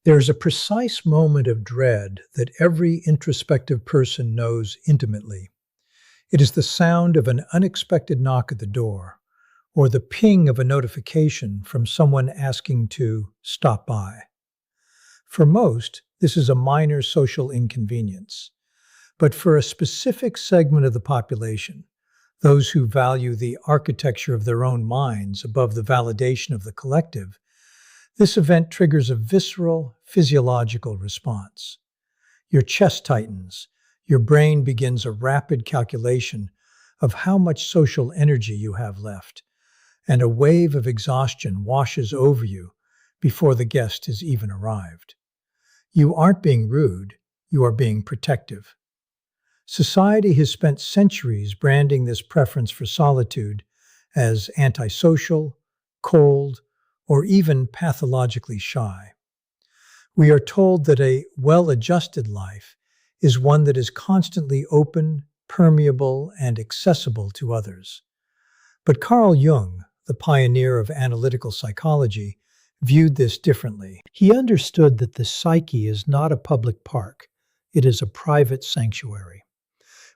There's a precise moment of dread that every introspective person knows intimately. It is the sound of an unexpected knock at the door, or the ping of a notification from someone asking to stop by. For most, this is a minor social inconvenience. But for a specific segment of the population, those who value the architecture of their own minds above the validation of the collective, this event triggers a visceral, physiological response. Your chest tightens, your brain begins a rapid calculation of how much social energy you have left, and a wave of exhaustion washes over you before the guest has even arrived. You aren't being rude, you are being protective. Society has spent centuries branding this preference for solitude as antisocial, cold, or even pathologically shy. We are told that a well-adjusted life is one that is constantly open, permeable, and accessible to others. But Carl Jung, the pioneer of analytical psychology, viewed this differently. He understood that the psyche is not a public park, it is a private sanctuary.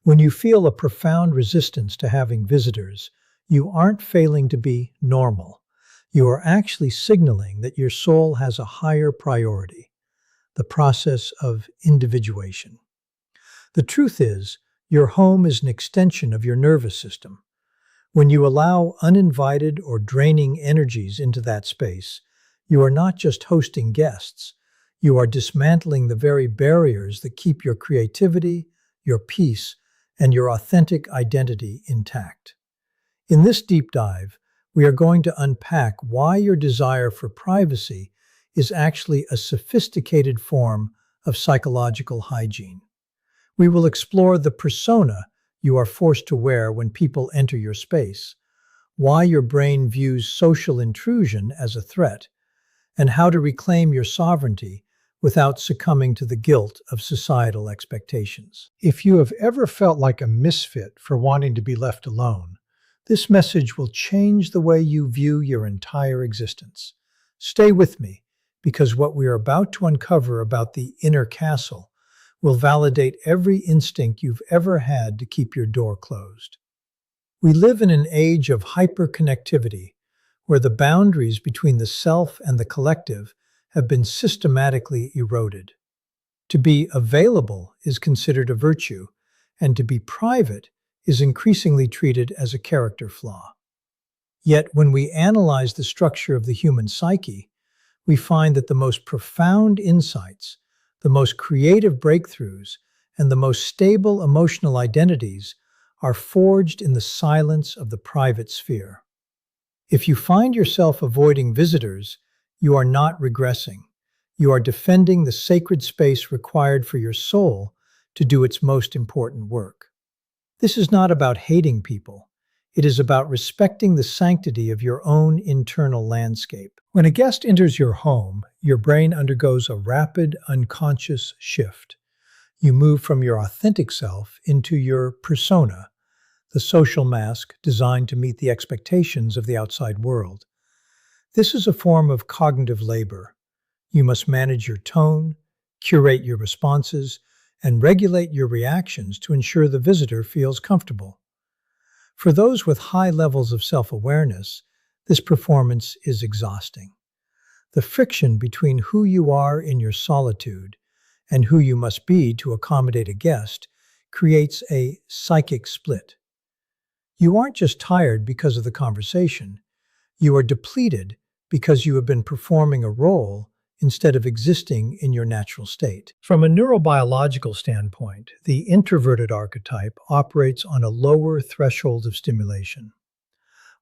When you feel a profound resistance to having visitors, you aren't failing to be normal. You are actually signaling that your soul has a higher priority, the process of individuation. The truth is, your home is an extension of your nervous system. When you allow uninvited or draining energies into that space, you are not just hosting guests, you are dismantling the very barriers that keep your creativity, your peace, and your authentic identity intact. In this deep dive, we are going to unpack why your desire for privacy is actually a sophisticated form of psychological hygiene. We will explore the persona you are forced to wear when people enter your space, why your brain views social intrusion as a threat, and how to reclaim your sovereignty without succumbing to the guilt of societal expectations. If you have ever felt like a misfit for wanting to be left alone, this message will change the way you view your entire existence. Stay with me, because what we are about to uncover about the inner castle will validate every instinct you've ever had to keep your door closed. We live in an age of hyperconnectivity, where the boundaries between the self and the collective have been systematically eroded. To be available is considered a virtue, and to be private is increasingly treated as a character flaw. Yet when we analyze the structure of the human psyche, we find that the most profound insights, the most creative breakthroughs, and the most stable emotional identities are forged in the silence of the private sphere. If you find yourself avoiding visitors, you are not regressing. You are defending the sacred space required for your soul to do its most important work. This is not about hating people. It is about respecting the sanctity of your own internal landscape. When a guest enters your home, your brain undergoes a rapid, unconscious shift. You move from your authentic self into your persona, the social mask designed to meet the expectations of the outside world. This is a form of cognitive labor. You must manage your tone, curate your responses, and regulate your reactions to ensure the visitor feels comfortable. For those with high levels of self-awareness, this performance is exhausting. The friction between who you are in your solitude and who you must be to accommodate a guest creates a psychic split. You aren't just tired because of the conversation, you are depleted because you have been performing a role instead of existing in your natural state. From a neurobiological standpoint, the introverted archetype operates on a lower threshold of stimulation.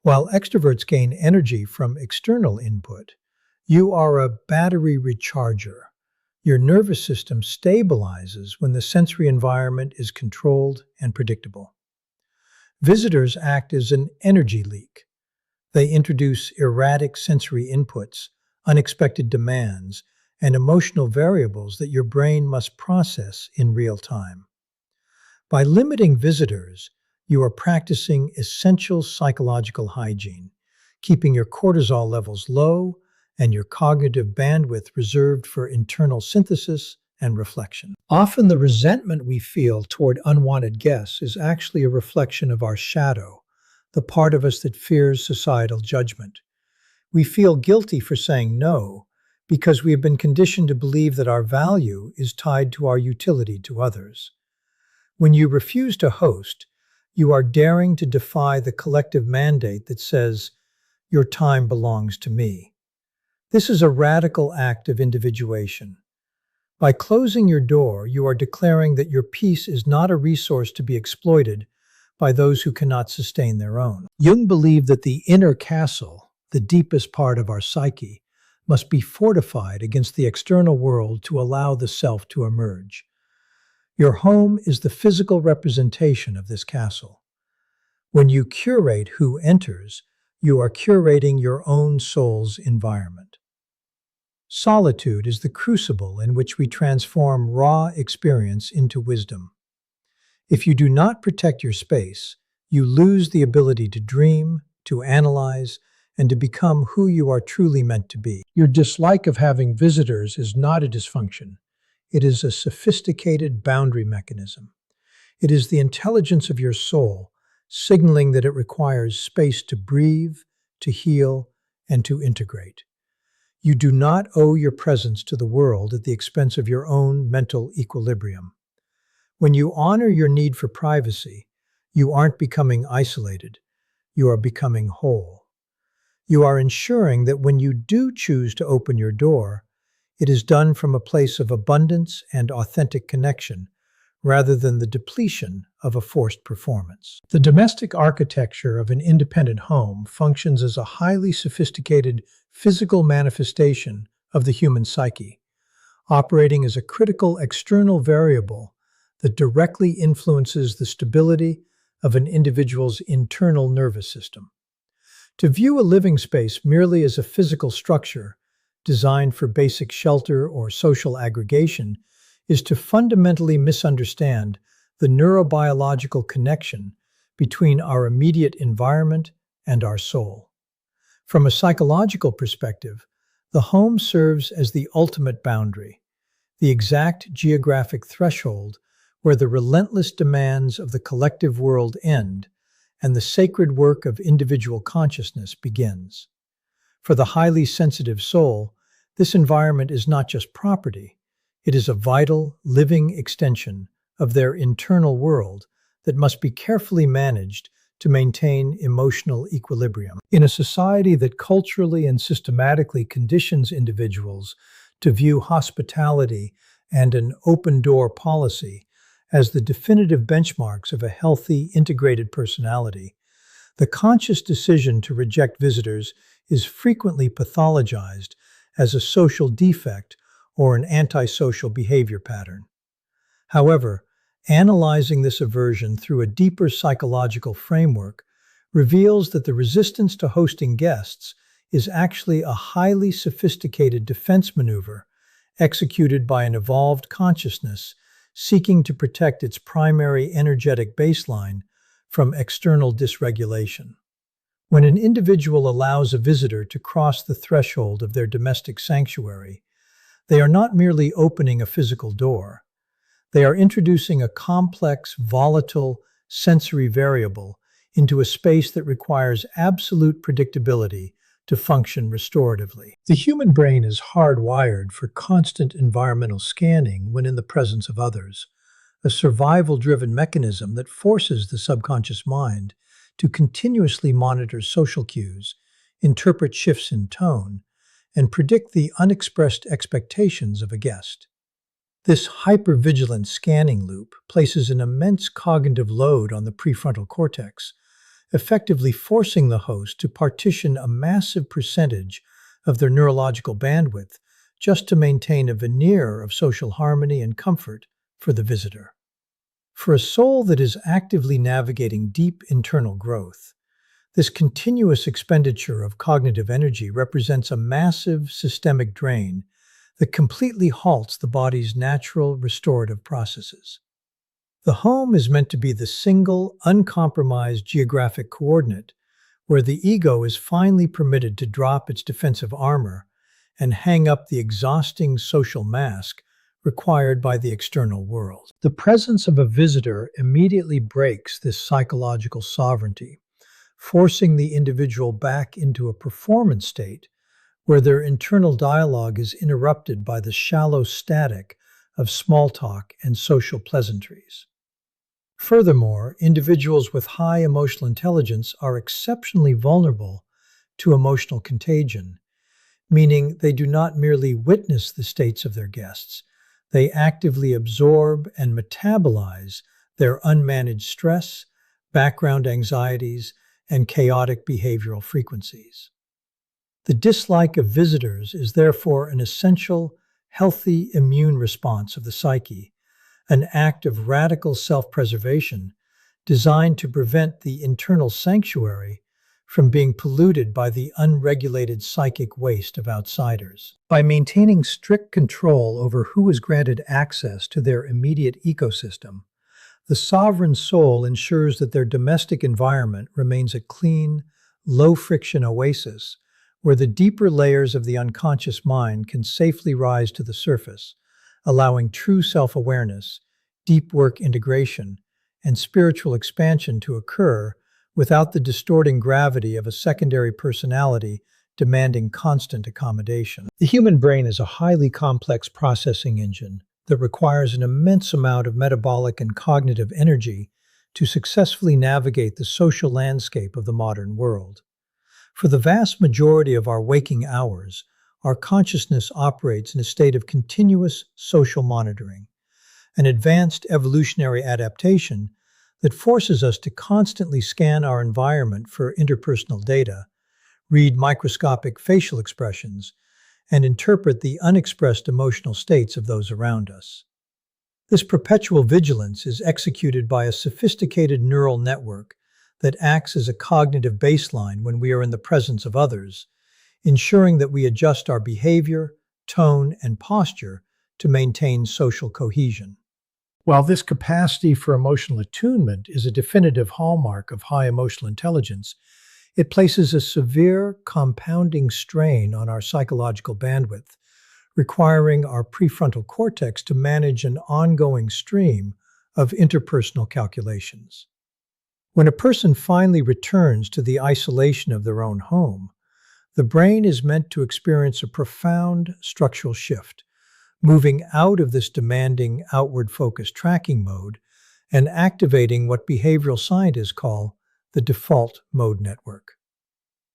While extroverts gain energy from external input, you are a battery recharger. Your nervous system stabilizes when the sensory environment is controlled and predictable. Visitors act as an energy leak. They introduce erratic sensory inputs, unexpected demands, and emotional variables that your brain must process in real time. By limiting visitors, you are practicing essential psychological hygiene, keeping your cortisol levels low and your cognitive bandwidth reserved for internal synthesis and reflection. Often the resentment we feel toward unwanted guests is actually a reflection of our shadow, the part of us that fears societal judgment. We feel guilty for saying no because we have been conditioned to believe that our value is tied to our utility to others. When you refuse to host, you are daring to defy the collective mandate that says, "Your time belongs to me." This is a radical act of individuation. By closing your door, you are declaring that your peace is not a resource to be exploited by those who cannot sustain their own. Jung believed that the inner castle, the deepest part of our psyche, must be fortified against the external world to allow the self to emerge. Your home is the physical representation of this castle. When you curate who enters, you are curating your own soul's environment. Solitude is the crucible in which we transform raw experience into wisdom. If you do not protect your space, you lose the ability to dream, to analyze, and to become who you are truly meant to be. Your dislike of having visitors is not a dysfunction. It is a sophisticated boundary mechanism. It is the intelligence of your soul, signaling that it requires space to breathe, to heal, and to integrate. You do not owe your presence to the world at the expense of your own mental equilibrium. When you honor your need for privacy, you aren't becoming isolated, you are becoming whole. You are ensuring that when you do choose to open your door, it is done from a place of abundance and authentic connection, rather than the depletion of a forced performance. The domestic architecture of an independent home functions as a highly sophisticated physical manifestation of the human psyche, operating as a critical external variable that directly influences the stability of an individual's internal nervous system. To view a living space merely as a physical structure designed for basic shelter or social aggregation is to fundamentally misunderstand the neurobiological connection between our immediate environment and our soul. From a psychological perspective, the home serves as the ultimate boundary, the exact geographic threshold where the relentless demands of the collective world end and the sacred work of individual consciousness begins. For the highly sensitive soul, this environment is not just property, it is a vital, living extension of their internal world that must be carefully managed to maintain emotional equilibrium. In a society that culturally and systematically conditions individuals to view hospitality and an open-door policy as the definitive benchmarks of a healthy, integrated personality, the conscious decision to reject visitors is frequently pathologized as a social defect or an antisocial behavior pattern. However, analyzing this aversion through a deeper psychological framework reveals that the resistance to hosting guests is actually a highly sophisticated defense maneuver executed by an evolved consciousness seeking to protect its primary energetic baseline from external dysregulation. When an individual allows a visitor to cross the threshold of their domestic sanctuary, they are not merely opening a physical door. They are introducing a complex, volatile, sensory variable into a space that requires absolute predictability to function restoratively. The human brain is hardwired for constant environmental scanning when in the presence of others, a survival-driven mechanism that forces the subconscious mind to continuously monitor social cues, interpret shifts in tone, and predict the unexpressed expectations of a guest. This hypervigilant scanning loop places an immense cognitive load on the prefrontal cortex, effectively forcing the host to partition a massive percentage of their neurological bandwidth just to maintain a veneer of social harmony and comfort for the visitor. For a soul that is actively navigating deep internal growth, this continuous expenditure of cognitive energy represents a massive systemic drain that completely halts the body's natural restorative processes. The home is meant to be the single, uncompromised geographic coordinate where the ego is finally permitted to drop its defensive armor and hang up the exhausting social mask required by the external world. The presence of a visitor immediately breaks this psychological sovereignty, forcing the individual back into a performance state where their internal dialogue is interrupted by the shallow static of small talk and social pleasantries. Furthermore, individuals with high emotional intelligence are exceptionally vulnerable to emotional contagion, meaning they do not merely witness the states of their guests, they actively absorb and metabolize their unmanaged stress, background anxieties, and chaotic behavioral frequencies. The dislike of visitors is therefore an essential, healthy immune response of the psyche, an act of radical self-preservation designed to prevent the internal sanctuary from being polluted by the unregulated psychic waste of outsiders. By maintaining strict control over who is granted access to their immediate ecosystem, the sovereign soul ensures that their domestic environment remains a clean, low-friction oasis where the deeper layers of the unconscious mind can safely rise to the surface, allowing true self-awareness, deep work integration, and spiritual expansion to occur without the distorting gravity of a secondary personality demanding constant accommodation. The human brain is a highly complex processing engine that requires an immense amount of metabolic and cognitive energy to successfully navigate the social landscape of the modern world. For the vast majority of our waking hours, our consciousness operates in a state of continuous social monitoring, an advanced evolutionary adaptation that forces us to constantly scan our environment for interpersonal data, read microscopic facial expressions, and interpret the unexpressed emotional states of those around us. This perpetual vigilance is executed by a sophisticated neural network that acts as a cognitive baseline when we are in the presence of others, ensuring that we adjust our behavior, tone, and posture to maintain social cohesion. While this capacity for emotional attunement is a definitive hallmark of high emotional intelligence, it places a severe compounding strain on our psychological bandwidth, requiring our prefrontal cortex to manage an ongoing stream of interpersonal calculations. When a person finally returns to the isolation of their own home, the brain is meant to experience a profound structural shift, moving out of this demanding outward-focused tracking mode and activating what behavioral scientists call the default mode network.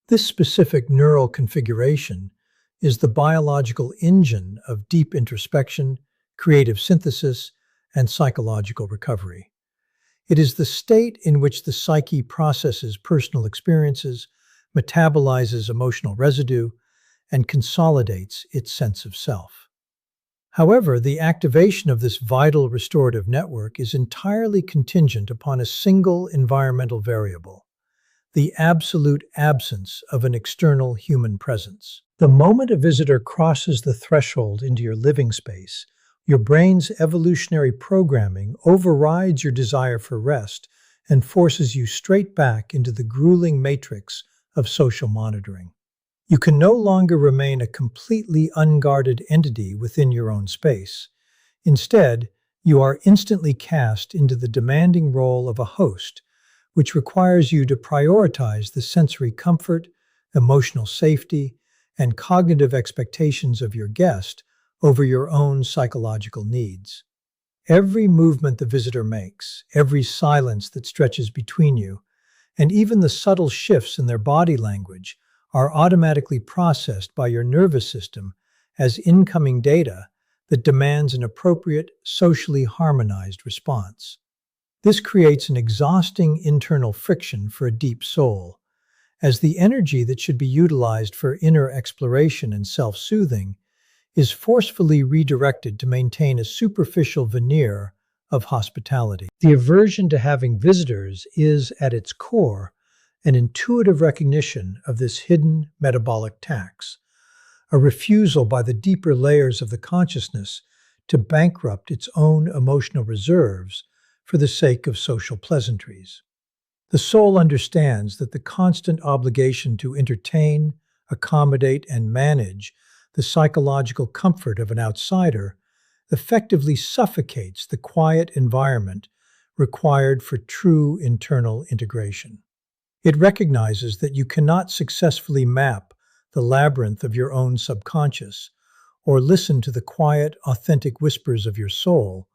This specific neural configuration is the biological engine of deep introspection, creative synthesis, and psychological recovery. It is the state in which the psyche processes personal experiences, metabolizes emotional residue, and consolidates its sense of self. However, the activation of this vital restorative network is entirely contingent upon a single environmental variable: the absolute absence of an external human presence. The moment a visitor crosses the threshold into your living space, your brain's evolutionary programming overrides your desire for rest and forces you straight back into the grueling matrix of social monitoring. You can no longer remain a completely unguarded entity within your own space. Instead, you are instantly cast into the demanding role of a host, which requires you to prioritize the sensory comfort, emotional safety, and cognitive expectations of your guest over your own psychological needs. Every movement the visitor makes, every silence that stretches between you, and even the subtle shifts in their body language are automatically processed by your nervous system as incoming data that demands an appropriate, socially harmonized response. This creates an exhausting internal friction for a deep soul, as the energy that should be utilized for inner exploration and self-soothing is forcefully redirected to maintain a superficial veneer of hospitality. The aversion to having visitors is, at its core, an intuitive recognition of this hidden metabolic tax, a refusal by the deeper layers of the consciousness to bankrupt its own emotional reserves for the sake of social pleasantries. The soul understands that the constant obligation to entertain, accommodate, and manage the psychological comfort of an outsider effectively suffocates the quiet environment required for true internal integration. It recognizes that you cannot successfully map the labyrinth of your own subconscious or listen to the quiet, authentic whispers of your soul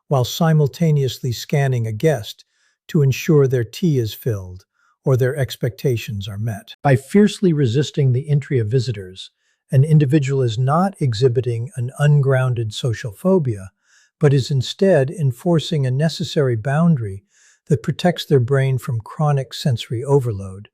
while simultaneously scanning a guest to ensure their tea is filled or their expectations are met. By fiercely resisting the entry of visitors, an individual is not exhibiting an ungrounded social phobia, but is instead enforcing a necessary boundary that protects their brain from chronic sensory overload,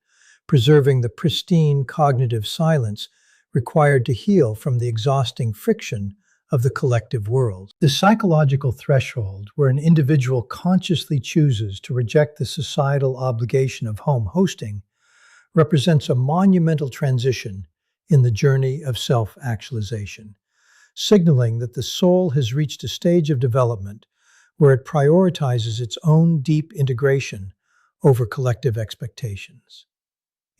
preserving the pristine cognitive silence required to heal from the exhausting friction of the collective world. The psychological threshold where an individual consciously chooses to reject the societal obligation of home hosting represents a monumental transition in the journey of self-actualization, signaling that the soul has reached a stage of development where it prioritizes its own deep integration over collective expectations.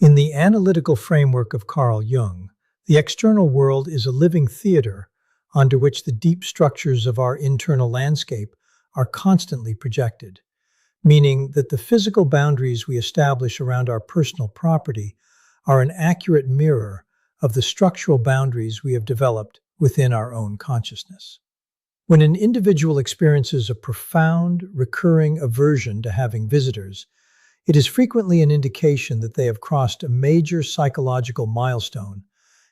In the analytical framework of Carl Jung, the external world is a living theater onto which the deep structures of our internal landscape are constantly projected, meaning that the physical boundaries we establish around our personal property are an accurate mirror of the structural boundaries we have developed within our own consciousness. When an individual experiences a profound, recurring aversion to having visitors, it is frequently an indication that they have crossed a major psychological milestone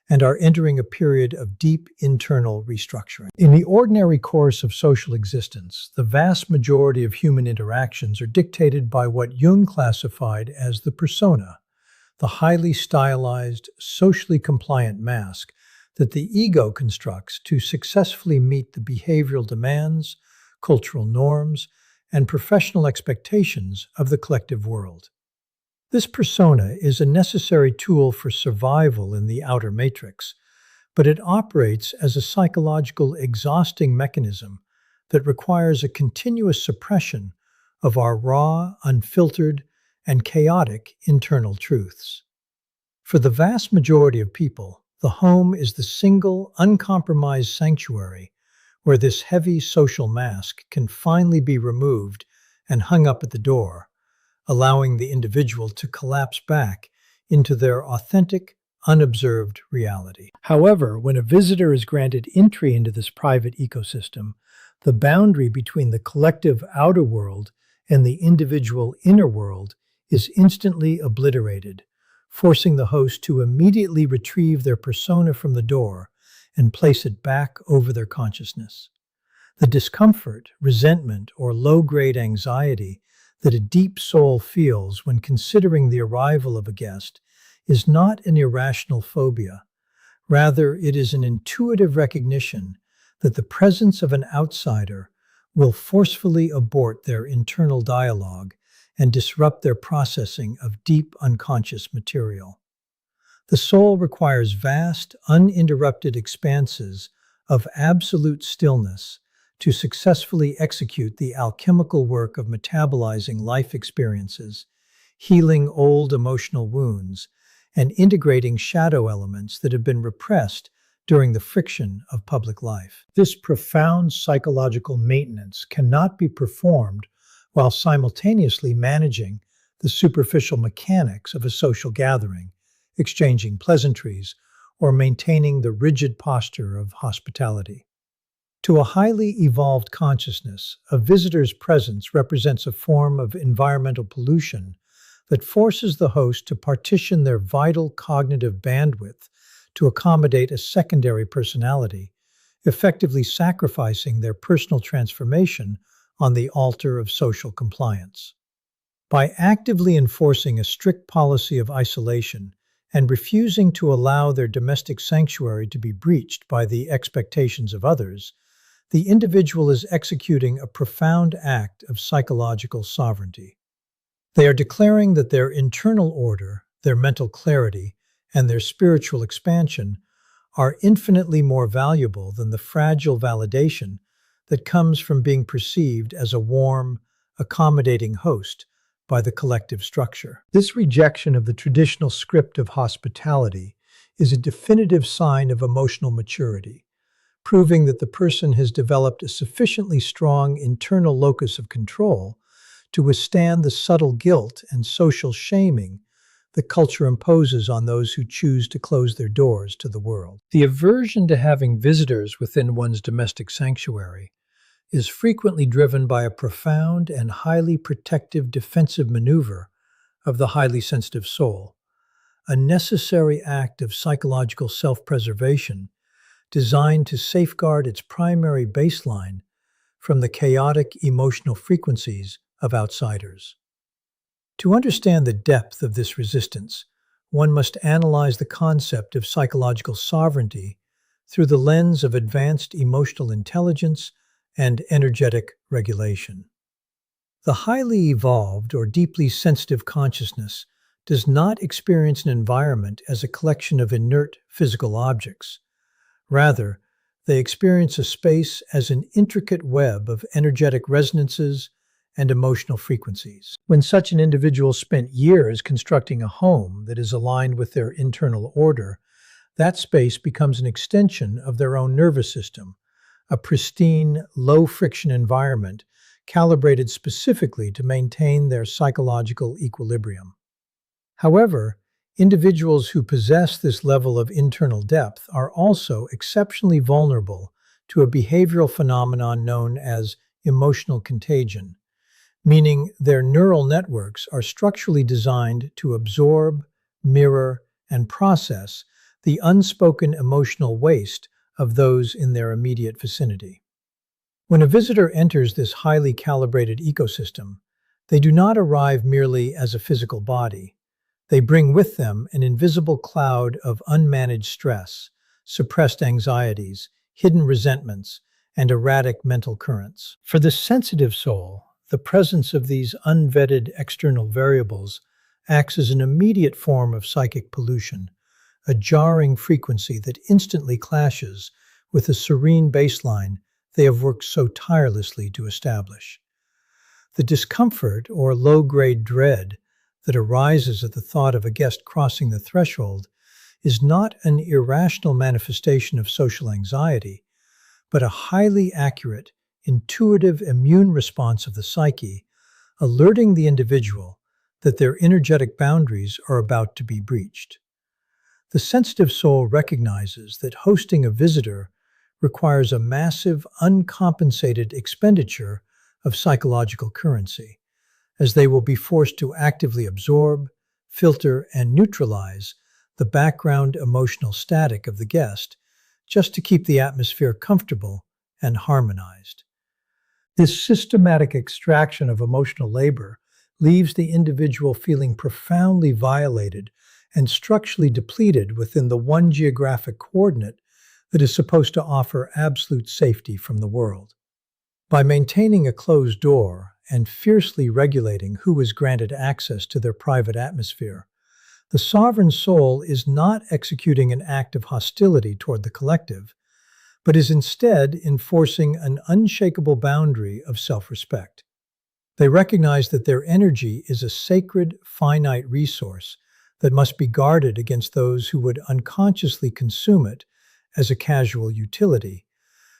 and are entering a period of deep internal restructuring. In the ordinary course of social existence, the vast majority of human interactions are dictated by what Jung classified as the persona, the highly stylized, socially compliant mask that the ego constructs to successfully meet the behavioral demands, cultural norms, and professional expectations of the collective world. This persona is a necessary tool for survival in the outer matrix, but it operates as a psychological exhausting mechanism that requires a continuous suppression of our raw, unfiltered, and chaotic internal truths. For the vast majority of people, the home is the single, uncompromised sanctuary where this heavy social mask can finally be removed and hung up at the door, allowing the individual to collapse back into their authentic, unobserved reality. However, when a visitor is granted entry into this private ecosystem, the boundary between the collective outer world and the individual inner world is instantly obliterated, forcing the host to immediately retrieve their persona from the door and place it back over their consciousness. The discomfort, resentment, or low-grade anxiety that a deep soul feels when considering the arrival of a guest is not an irrational phobia. Rather, it is an intuitive recognition that the presence of an outsider will forcefully abort their internal dialogue and disrupt their processing of deep unconscious material. The soul requires vast, uninterrupted expanses of absolute stillness to successfully execute the alchemical work of metabolizing life experiences, healing old emotional wounds, and integrating shadow elements that have been repressed during the friction of public life. This profound psychological maintenance cannot be performed while simultaneously managing the superficial mechanics of a social gathering, exchanging pleasantries, or maintaining the rigid posture of hospitality. To a highly evolved consciousness, a visitor's presence represents a form of environmental pollution that forces the host to partition their vital cognitive bandwidth to accommodate a secondary personality, effectively sacrificing their personal transformation on the altar of social compliance. By actively enforcing a strict policy of isolation and refusing to allow their domestic sanctuary to be breached by the expectations of others, the individual is executing a profound act of psychological sovereignty. They are declaring that their internal order, their mental clarity, and their spiritual expansion are infinitely more valuable than the fragile validation that comes from being perceived as a warm, accommodating host by the collective structure. This rejection of the traditional script of hospitality is a definitive sign of emotional maturity, proving that the person has developed a sufficiently strong internal locus of control to withstand the subtle guilt and social shaming that culture imposes on those who choose to close their doors to the world. The aversion to having visitors within one's domestic sanctuary is frequently driven by a profound and highly protective defensive maneuver of the highly sensitive soul, a necessary act of psychological self-preservation designed to safeguard its primary baseline from the chaotic emotional frequencies of outsiders. To understand the depth of this resistance, one must analyze the concept of psychological sovereignty through the lens of advanced emotional intelligence and energetic regulation. The highly evolved or deeply sensitive consciousness does not experience an environment as a collection of inert physical objects. Rather, they experience a space as an intricate web of energetic resonances and emotional frequencies. When such an individual spent years constructing a home that is aligned with their internal order, that space becomes an extension of their own nervous system, a pristine, low-friction environment calibrated specifically to maintain their psychological equilibrium. However, individuals who possess this level of internal depth are also exceptionally vulnerable to a behavioral phenomenon known as emotional contagion, meaning their neural networks are structurally designed to absorb, mirror, and process the unspoken emotional waste of those in their immediate vicinity. When a visitor enters this highly calibrated ecosystem, they do not arrive merely as a physical body. They bring with them an invisible cloud of unmanaged stress, suppressed anxieties, hidden resentments, and erratic mental currents. For the sensitive soul, the presence of these unvetted external variables acts as an immediate form of psychic pollution, a jarring frequency that instantly clashes with the serene baseline they have worked so tirelessly to establish. The discomfort or low-grade dread that arises at the thought of a guest crossing the threshold is not an irrational manifestation of social anxiety, but a highly accurate, intuitive immune response of the psyche, alerting the individual that their energetic boundaries are about to be breached. The sensitive soul recognizes that hosting a visitor requires a massive, uncompensated expenditure of psychological currency, as they will be forced to actively absorb, filter, and neutralize the background emotional static of the guest just to keep the atmosphere comfortable and harmonized. This systematic extraction of emotional labor leaves the individual feeling profoundly violated and structurally depleted within the one geographic coordinate that is supposed to offer absolute safety from the world. By maintaining a closed door and fiercely regulating who is granted access to their private atmosphere, the sovereign soul is not executing an act of hostility toward the collective, but is instead enforcing an unshakable boundary of self-respect. They recognize that their energy is a sacred, finite resource that must be guarded against those who would unconsciously consume it as a casual utility,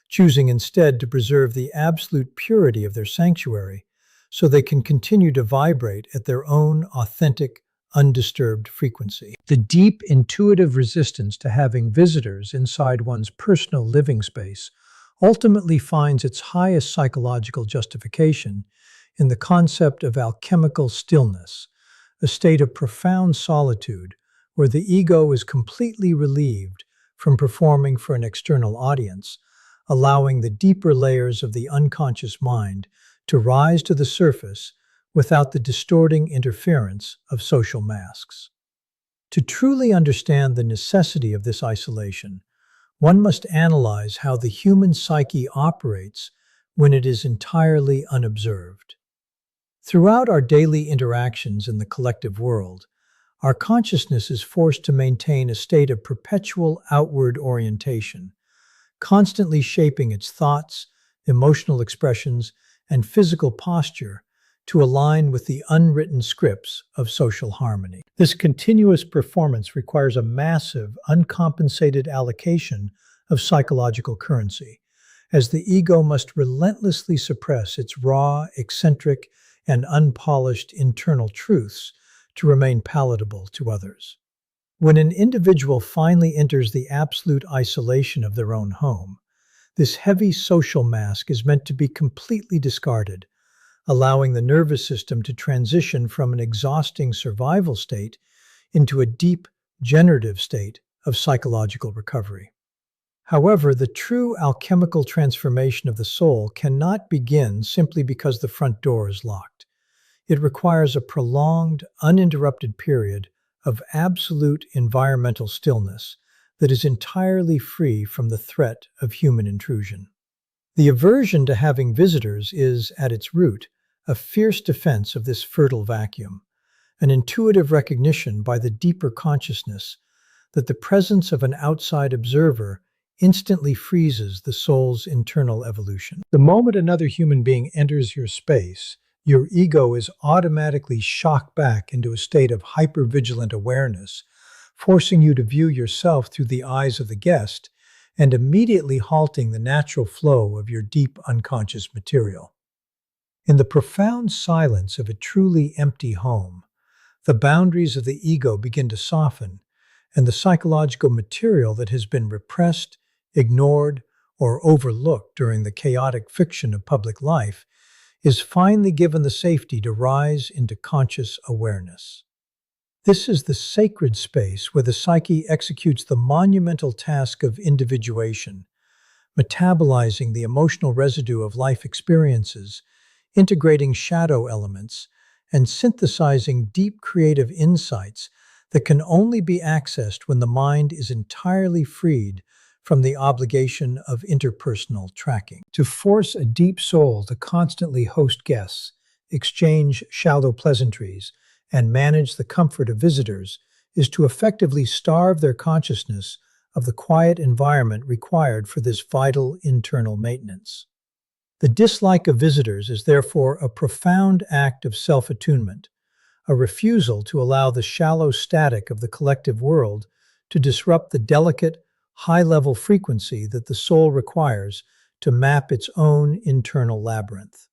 choosing instead to preserve the absolute purity of their sanctuary so they can continue to vibrate at their own authentic, undisturbed frequency. The deep intuitive resistance to having visitors inside one's personal living space ultimately finds its highest psychological justification in the concept of alchemical stillness, a state of profound solitude where the ego is completely relieved from performing for an external audience, allowing the deeper layers of the unconscious mind to rise to the surface without the distorting interference of social masks. To truly understand the necessity of this isolation, one must analyze how the human psyche operates when it is entirely unobserved. Throughout our daily interactions in the collective world, our consciousness is forced to maintain a state of perpetual outward orientation, constantly shaping its thoughts, emotional expressions, and physical posture to align with the unwritten scripts of social harmony. This continuous performance requires a massive, uncompensated allocation of psychological currency, as the ego must relentlessly suppress its raw, eccentric, and unpolished internal truths to remain palatable to others. When an individual finally enters the absolute isolation of their own home, this heavy social mask is meant to be completely discarded, allowing the nervous system to transition from an exhausting survival state into a deep, generative state of psychological recovery. However, the true alchemical transformation of the soul cannot begin simply because the front door is locked. It requires a prolonged, uninterrupted period of absolute environmental stillness that is entirely free from the threat of human intrusion. The aversion to having visitors is, at its root, a fierce defense of this fertile vacuum, an intuitive recognition by the deeper consciousness that the presence of an outside observer instantly freezes the soul's internal evolution. The moment another human being enters your space, your ego is automatically shocked back into a state of hypervigilant awareness, forcing you to view yourself through the eyes of the guest and immediately halting the natural flow of your deep unconscious material. In the profound silence of a truly empty home, the boundaries of the ego begin to soften, and the psychological material that has been repressed, ignored, or overlooked during the chaotic fiction of public life is finally given the safety to rise into conscious awareness. This is the sacred space where the psyche executes the monumental task of individuation, metabolizing the emotional residue of life experiences, integrating shadow elements, and synthesizing deep creative insights that can only be accessed when the mind is entirely freed from the obligation of interpersonal tracking. To force a deep soul to constantly host guests, exchange shallow pleasantries, and manage the comfort of visitors is to effectively starve their consciousness of the quiet environment required for this vital internal maintenance. The dislike of visitors is therefore a profound act of self-attunement, a refusal to allow the shallow static of the collective world to disrupt the delicate, high-level frequency that the soul requires to map its own internal labyrinth.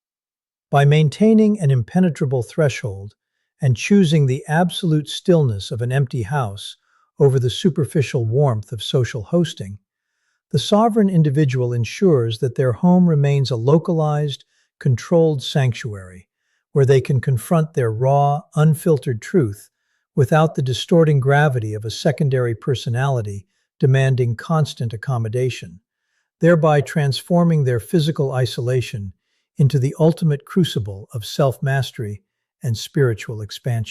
By maintaining an impenetrable threshold and choosing the absolute stillness of an empty house over the superficial warmth of social hosting, the sovereign individual ensures that their home remains a localized, controlled sanctuary where they can confront their raw, unfiltered truth without the distorting gravity of a secondary personality demanding constant accommodation, thereby transforming their physical isolation into the ultimate crucible of self-mastery and spiritual expansion.